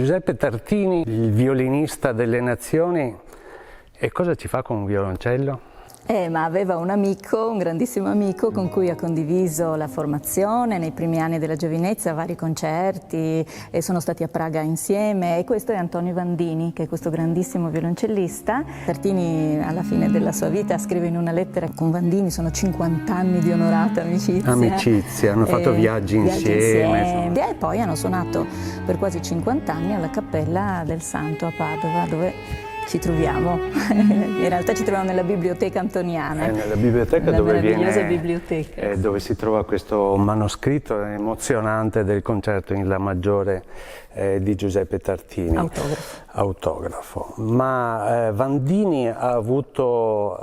Giuseppe Tartini, il violinista delle nazioni, e cosa ci fa con un violoncello? Ma aveva un amico, un grandissimo amico con cui ha condiviso la formazione nei primi anni della giovinezza, vari concerti, e sono stati a Praga insieme, e questo è Antonio Vandini, che è questo grandissimo violoncellista. Tartini alla fine della sua vita scrive in una lettera: con Vandini sono 50 anni di onorata amicizia. Amicizia, hanno fatto viaggi insieme. E poi hanno suonato per quasi 50 anni alla Cappella del Santo a Padova, dove ci troviamo. In realtà ci troviamo nella biblioteca antoniana. Nella biblioteca biblioteca. Dove si trova questo manoscritto emozionante del concerto in La maggiore di Giuseppe Tartini. Autografo. Ma Vandini ha avuto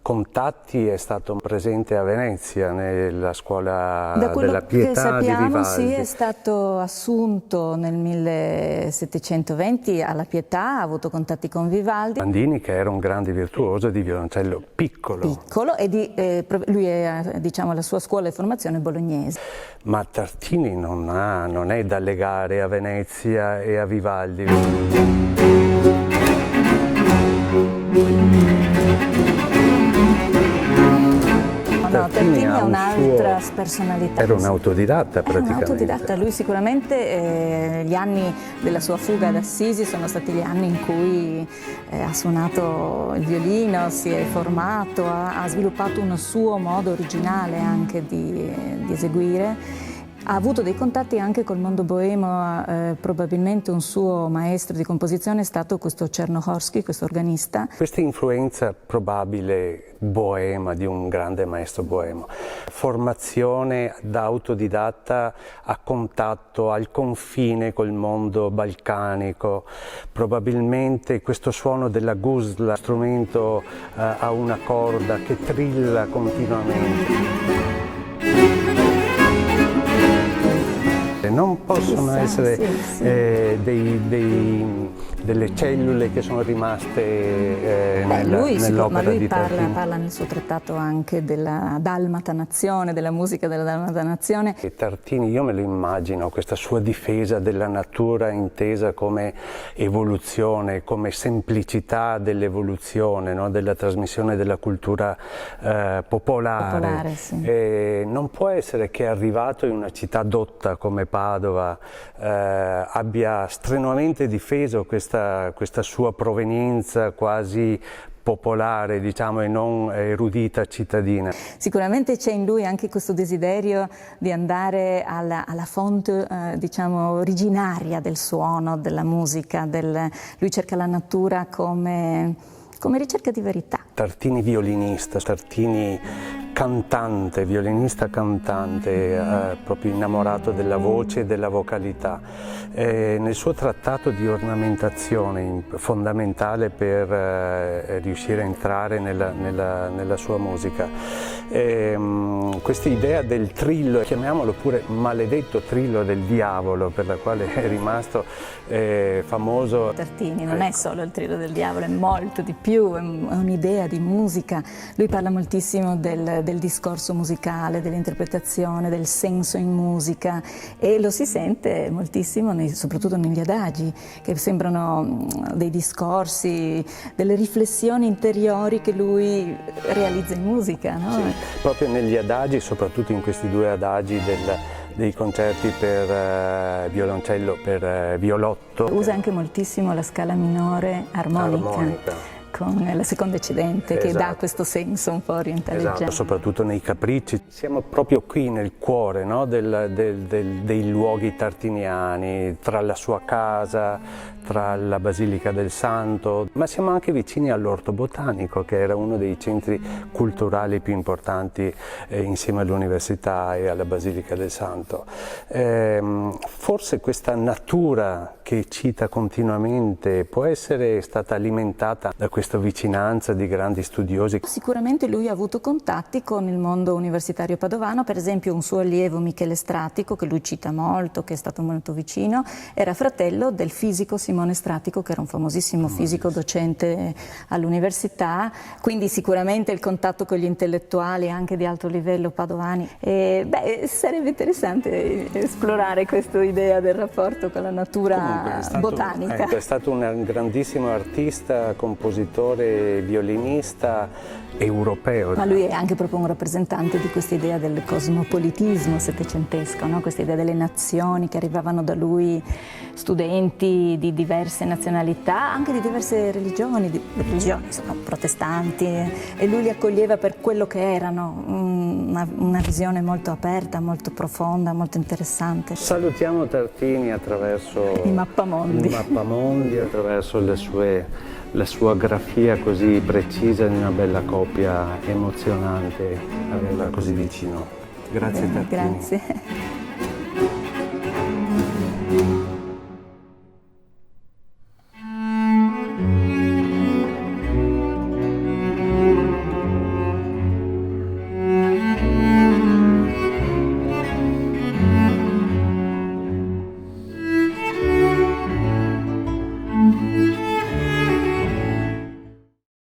contatti, è stato presente a Venezia nella scuola della Pietà di Vivaldi. Sì, è stato assunto nel 1720 alla Pietà, ha avuto contatti con Vivaldi. Vandini, che era un grande virtuoso di violoncello piccolo, e lui è, diciamo, la sua scuola di formazione bolognese. Ma Tartini non è da legare a Venezia e a Vivaldi. No, Tartini è un'altra personalità. Era un autodidatta praticamente. Un autodidatta. Lui sicuramente gli anni della sua fuga ad Assisi sono stati gli anni in cui ha suonato il violino, si è formato, ha sviluppato un suo modo originale anche di eseguire. Ha avuto dei contatti anche col mondo boemo, probabilmente un suo maestro di composizione è stato questo Czernohorski, questo organista. Questa influenza probabile boema di un grande maestro boemo, formazione da autodidatta a contatto al confine col mondo balcanico, probabilmente questo suono della gusla, strumento a una corda che trilla continuamente. Non possono essere delle cellule che sono rimaste nell'opera di Tartini. Parla nel suo trattato anche della dalmata nazione, della musica della dalmata nazione. E Tartini, io me lo immagino, questa sua difesa della natura intesa come evoluzione, come semplicità dell'evoluzione, no? Della trasmissione della cultura popolare. Sì. Non può essere che arrivato in una città dotta come Padova abbia strenuamente difeso questa sua provenienza quasi popolare, diciamo, e non erudita cittadina. Sicuramente c'è in lui anche questo desiderio di andare alla fonte, diciamo, originaria del suono, della musica. Lui cerca la natura come ricerca di verità. Tartini violinista, Tartini cantante, violinista cantante, proprio innamorato della voce e della vocalità. Nel suo trattato di ornamentazione, fondamentale per riuscire a entrare nella sua musica, questa idea del trillo, chiamiamolo pure maledetto trillo del diavolo, per la quale è rimasto famoso. Tartini non è solo il trillo del diavolo, è molto di più, è un'idea di musica. Lui parla moltissimo del discorso musicale, dell'interpretazione, del senso in musica, e lo si sente moltissimo soprattutto negli adagi, che sembrano dei discorsi, delle riflessioni interiori che lui realizza in musica, no? Sì, proprio negli adagi, soprattutto in questi due adagi dei concerti per violoncello, per violotto. Usa anche moltissimo la scala minore armonica. Con la seconda eccedente, che dà questo senso un po' orientaleggiante. Esatto, soprattutto nei capricci. Siamo proprio qui nel cuore, no? dei luoghi tartiniani, tra la sua casa, tra la Basilica del Santo, ma siamo anche vicini all'Orto Botanico, che era uno dei centri culturali più importanti insieme all'Università e alla Basilica del Santo. Forse questa natura che cita continuamente può essere stata alimentata da questa vicinanza di grandi studiosi. Sicuramente lui ha avuto contatti con il mondo universitario padovano, per esempio un suo allievo Michele Stratico, che lui cita molto, che è stato molto vicino, era fratello del fisico Simone Simone Stratico, che era un famosissimo fisico docente all'università, quindi sicuramente il contatto con gli intellettuali anche di alto livello padovani. Sarebbe interessante esplorare questa idea del rapporto con la natura botanica. È stato un grandissimo artista, compositore, violinista europeo. Ma lui è anche proprio un rappresentante di questa idea del cosmopolitismo settecentesco, no? Questa idea delle nazioni che arrivavano da lui, studenti di diverse nazionalità, anche di diverse religioni insomma, protestanti, e lui li accoglieva per quello che erano, una visione molto aperta, molto profonda, molto interessante. Salutiamo Tartini attraverso i mappamondi, attraverso la sua grafia così precisa di una bella coppia, emozionante averla così vicino. Grazie Tartini. Grazie.